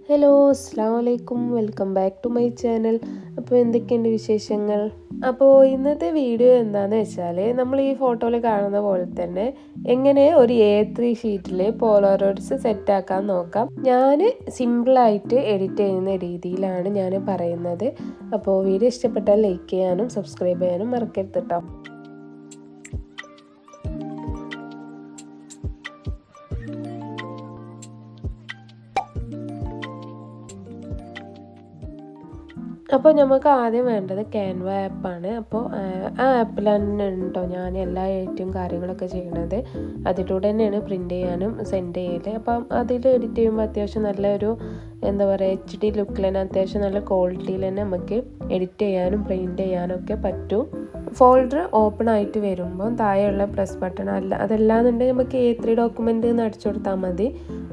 Hello അസ്സലാമു അലൈക്കും, welcome back to my channel. അപ്പോൾ എന്തൊക്കെയുണ്ട് വിശേഷങ്ങൾ? അപ്പോൾ ഇന്നത്തെ വീഡിയോ എന്താണെന്ന് വെച്ചാൽ, നമ്മൾ ഈ ഫോട്ടോയിൽ കാണുന്ന പോലെ തന്നെ എങ്ങനെ ഒരു A3 ഷീറ്റിൽ പോളറോയിഡ്സ് സെറ്റാക്കാൻ നോക്കാം. ഞാൻ സിമ്പിളായിട്ട് എഡിറ്റ് ചെയ്യുന്ന രീതിയിലാണ് ഞാൻ പറയുന്നത്. അപ്പോൾ വീഡിയോ ഇഷ്ടപ്പെട്ടാൽ ലൈക്ക് ചെയ്യാനും സബ്സ്ക്രൈബ് ചെയ്യാനും മറക്കരുത് കേട്ടോ. അപ്പോൾ നമുക്ക് ആദ്യം വേണ്ടത് ക്യാൻവ ആപ്പാണ്. അപ്പോൾ ആ ആപ്പിൽ തന്നെ ഉണ്ടോ ഞാൻ എല്ലാ എഡിറ്റും കാര്യങ്ങളൊക്കെ ചെയ്യണത്. അതിലൂടെ തന്നെയാണ് പ്രിൻ്റ് ചെയ്യാനും സെൻഡ് ചെയ്യൽ. അപ്പം അതിൽ എഡിറ്റ് ചെയ്യുമ്പോൾ അത്യാവശ്യം നല്ലൊരു എന്താ പറയുക HD ലുക്കിൽ തന്നെ അത്യാവശ്യം നല്ല ക്വാളിറ്റിയിൽ തന്നെ നമുക്ക് എഡിറ്റ് ചെയ്യാനും പ്രിൻ്റ് ചെയ്യാനും ഒക്കെ പറ്റും. ഫോൾഡർ ഓപ്പൺ ആയിട്ട് വരുമ്പോൾ താഴെയുള്ള പ്ലസ് ബട്ടൺ അതല്ലാന്നുണ്ടെങ്കിൽ നമുക്ക് A3 ഡോക്യുമെൻ്റ് എന്ന് അടിച്ചു കൊടുത്താൽ മതി.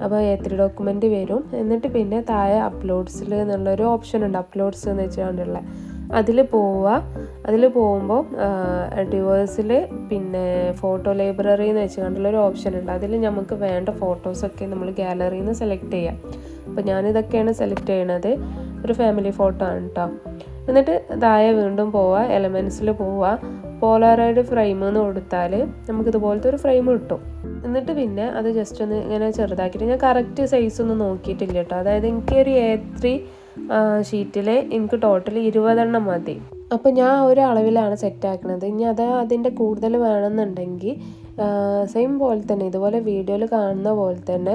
അപ്പോൾ A3 ഡോക്യുമെൻ്റ് വരും. എന്നിട്ട് പിന്നെ താഴെ അപ്ലോഡ്സിൽ എന്നുള്ളൊരു ഓപ്ഷൻ ഉണ്ട്, അപ്ലോഡ്സ് എന്ന് വെച്ചുകൊണ്ടുള്ള. അതിൽ പോകുമ്പോൾ ഡിവേഴ്സിൽ പിന്നെ ഫോട്ടോ ലൈബ്രറി എന്ന് വെച്ചുകൊണ്ടുള്ളൊരു ഓപ്ഷൻ ഉണ്ട്. അതിൽ നമുക്ക് വേണ്ട ഫോട്ടോസൊക്കെ നമ്മൾ ഗാലറിയിൽ നിന്ന് സെലക്ട് ചെയ്യാം. അപ്പോൾ ഞാനിതൊക്കെയാണ് സെലക്ട് ചെയ്യണത്. ഒരു ഫാമിലി ഫോട്ടോ ആണ് കേട്ടോ. എന്നിട്ട് താഴെ വീണ്ടും പോവുക, എലമെൻറ്റ്സിൽ പോവുക, പോളറോയിഡ് ഫ്രെയിം എന്ന് കൊടുത്താൽ നമുക്കിതുപോലത്തെ ഒരു ഫ്രെയിം കിട്ടും. എന്നിട്ട് പിന്നെ അത് ജസ്റ്റ് ഒന്ന് ഇങ്ങനെ ചെറുതാക്കിയിട്ട്, ഞാൻ കറക്റ്റ് സൈസൊന്നും നോക്കിയിട്ടില്ല കേട്ടോ. അതായത് എനിക്കൊരു A3 ഷീറ്റിൽ എനിക്ക് ടോട്ടൽ 20 എണ്ണം മതി. അപ്പോൾ ഞാൻ ഒരു അളവിലാണ് സെറ്റാക്കുന്നത്. ഇനി അതിൻ്റെ കൂടുതൽ വേണമെന്നുണ്ടെങ്കിൽ സെയിം പോലെ തന്നെ ഇതുപോലെ വീഡിയോയിൽ കാണുന്ന പോലെ തന്നെ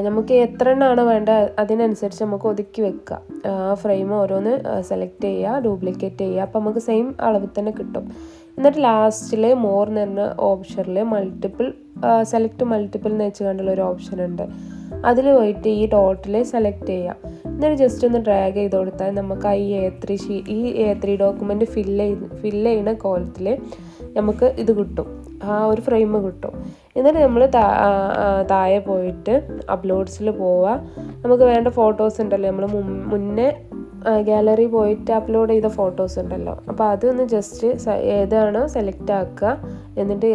നമുക്ക് എത്ര എണ്ണമാണോ വേണ്ടത് അതിനനുസരിച്ച് നമുക്ക് ഒതുക്കി വെക്കുക. ഫ്രെയിം ഓരോന്ന് സെലക്ട് ചെയ്യുക, ഡ്യൂപ്ലിക്കേറ്റ് ചെയ്യുക. അപ്പോൾ നമുക്ക് സെയിം അളവിൽ തന്നെ കിട്ടും. എന്നിട്ട് ലാസ്റ്റിൽ മോർ എന്ന് പറഞ്ഞ ഓപ്ഷനിൽ സെലക്ട് മൾട്ടിപ്പിൾ എന്ന് വെച്ചുകൊണ്ടുള്ള ഒരു ഓപ്ഷൻ ഉണ്ട്. അതിൽ പോയിട്ട് ഈ ടോട്ടൽ സെലക്ട് ചെയ്യാം. എന്നിട്ട് ജസ്റ്റ് ഒന്ന് ഡ്രാഗ് ചെയ്ത് കൊടുത്താൽ നമുക്ക് ഈ A3 ഡോക്യുമെൻറ്റ് ഫില്ല് ചെയ്യുന്ന കോലത്തിൽ നമുക്ക് ഇത് കിട്ടും, ആ ഒരു ഫ്രെയിം കിട്ടും. എന്നിട്ട് നമ്മൾ താഴെ പോയിട്ട് അപ്ലോഡ്സിൽ പോവുക. നമുക്ക് വേണ്ട ഫോട്ടോസ് ഉണ്ടല്ലോ, നമ്മൾ മുന്നേ ഗാലറി പോയിട്ട് അപ്ലോഡ് ചെയ്ത ഫോട്ടോസ് ഉണ്ടല്ലോ, അപ്പോൾ അതൊന്ന് ജസ്റ്റ് ഏതാണോ സെലക്ട് ആക്കുക. എന്നിട്ട്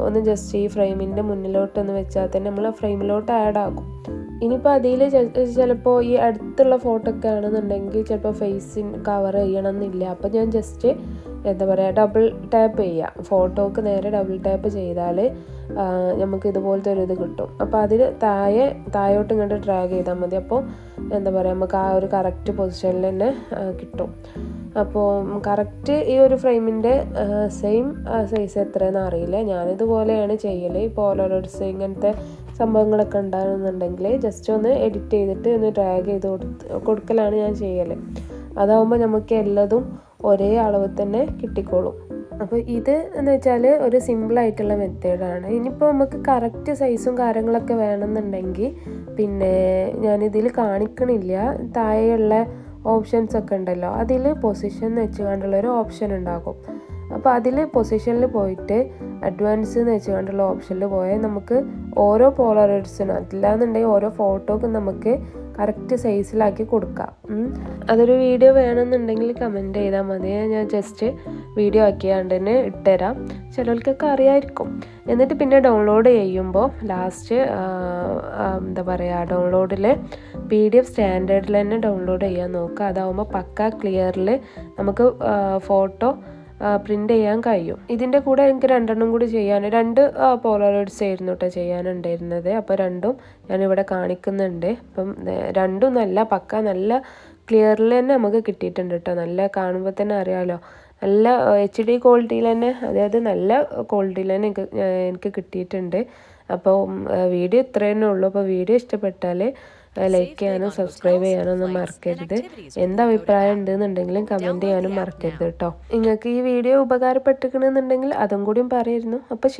ഒന്ന് ജസ്റ്റ് ഈ ഫ്രെയിമിൻ്റെ മുന്നിലോട്ടൊന്ന് വെച്ചാൽ തന്നെ നമ്മൾ ആ ഫ്രെയിമിലോട്ട് ആഡ് ആകും. ഇനിയിപ്പോൾ അതിൽ ചിലപ്പോൾ ഈ അടുത്തുള്ള ഫോട്ടോ ഒക്കെ ആണെന്നുണ്ടെങ്കിൽ ചിലപ്പോൾ ഫേസിന് കവർ ചെയ്യണമെന്നില്ല. അപ്പോൾ ഞാൻ ജസ്റ്റ് എന്താ പറയുക, ഡബിൾ ടാപ്പ് ചെയ്യുക. ഫോട്ടോക്ക് നേരെ ഡബിൾ ടാപ്പ് ചെയ്താൽ നമുക്ക് ഇതുപോലത്തെ ഒരു ഇത് കിട്ടും. അപ്പോൾ അതിൽ താഴോട്ട് ഇങ്ങോട്ട് ഡ്രാഗ് ചെയ്താൽ മതി. അപ്പോൾ എന്താ പറയുക, നമുക്ക് ആ ഒരു കറക്റ്റ് പൊസിഷനിൽ തന്നെ കിട്ടും. അപ്പോൾ കറക്റ്റ് ഈ ഒരു ഫ്രെയിമിൻ്റെ സെയിം സൈസ് എത്രയെന്ന് അറിയില്ല. ഞാനിതുപോലെയാണ് ചെയ്യൽ. ഈ പോളറോയിഡ്സ് ഇങ്ങനത്തെ സംഭവങ്ങളൊക്കെ ഉണ്ടാകുന്നുണ്ടെങ്കിൽ ജസ്റ്റ് ഒന്ന് എഡിറ്റ് ചെയ്തിട്ട് ഒന്ന് ഡ്രാഗ് ചെയ്ത് കൊടുക്കലാണ് ഞാൻ ചെയ്യൽ. അതാവുമ്പോൾ നമുക്ക് എല്ലാതും ഒരേ അളവിൽ തന്നെ കിട്ടിക്കോളും. അപ്പോൾ ഇത് എന്ന് വെച്ചാൽ ഒരു സിമ്പിളായിട്ടുള്ള മെത്തേഡാണ്. ഇനിയിപ്പോൾ നമുക്ക് കറക്റ്റ് സൈസും കാര്യങ്ങളൊക്കെ വേണമെന്നുണ്ടെങ്കിൽ പിന്നെ ഞാനിതിൽ കാണിക്കണില്ല, താഴെയുള്ള ഓപ്ഷൻസ് ഒക്കെ ഉണ്ടല്ലോ, അതിൽ പൊസിഷൻ എന്ന് വെച്ചുകൊണ്ടുള്ളൊരു ഓപ്ഷൻ ഉണ്ടാകും. അപ്പോൾ അതിൽ പൊസിഷനിൽ പോയിട്ട് അഡ്വാൻസ് എന്ന് വെച്ചുകൊണ്ടുള്ള ഓപ്ഷനിൽ പോയാൽ നമുക്ക് ഓരോ പോളറോയിഡ്സിനും അല്ലാന്നുണ്ടെങ്കിൽ ഓരോ ഫോട്ടോക്കും നമുക്ക് കറക്റ്റ് സൈസിലാക്കി കൊടുക്കാം. അതൊരു വീഡിയോ വേണമെന്നുണ്ടെങ്കിൽ കമൻറ്റ് ചെയ്താൽ മതി, ഞാൻ ജസ്റ്റ് വീഡിയോ ആക്കിയാണ്ട് തന്നെ ഇട്ടുതരാം. ചിലർക്കൊക്കെ അറിയായിരിക്കും. എന്നിട്ട് പിന്നെ ഡൗൺലോഡ് ചെയ്യുമ്പോൾ ലാസ്റ്റ് എന്താ പറയുക, ഡൗൺലോഡിൽ PDF സ്റ്റാൻഡേർഡിൽ തന്നെ ഡൗൺലോഡ് ചെയ്യാൻ നോക്കുക. അതാവുമ്പോൾ പക്ക ക്ലിയറിൽ നമുക്ക് ഫോട്ടോ പ്രിൻ്റ് ചെയ്യാൻ കഴിയും. ഇതിൻ്റെ കൂടെ എനിക്ക് 2 എണ്ണം കൂടി രണ്ട് പോളറോയിഡ്സ് ആയിരുന്നു കേട്ടോ ചെയ്യാനുണ്ടായിരുന്നത്. അപ്പോൾ രണ്ടും ഞാനിവിടെ കാണിക്കുന്നുണ്ട്. അപ്പം രണ്ടും നല്ല ക്ലിയറിൽ തന്നെ നമുക്ക് കിട്ടിയിട്ടുണ്ട് കേട്ടോ. നല്ല കാണുമ്പോൾ തന്നെ അറിയാമല്ലോ, നല്ല HD ക്വാളിറ്റിയിൽ തന്നെ, അതായത് നല്ല ക്വാളിറ്റിയിൽ തന്നെ എനിക്ക് കിട്ടിയിട്ടുണ്ട്. അപ്പോൾ വീഡിയോ ഇത്ര തന്നെ ഉള്ളൂ. അപ്പോൾ വീഡിയോ ഇഷ്ടപ്പെട്ടാൽ ലൈക്ക് ചെയ്യാനും സബ്സ്ക്രൈബ് ചെയ്യാനും ഒന്നും മറക്കരുത്. എന്താ അഭിപ്രായം ഉണ്ടെന്നുണ്ടെങ്കിലും കമൻറ്റ് ചെയ്യാനും മറക്കരുത് കേട്ടോ. നിങ്ങൾക്ക് ഈ വീഡിയോ ഉപകാരപ്പെട്ടിരിക്കണമെന്നുണ്ടെങ്കിൽ അതും കൂടിയും പറയായിരുന്നു. അപ്പോൾ ശരി.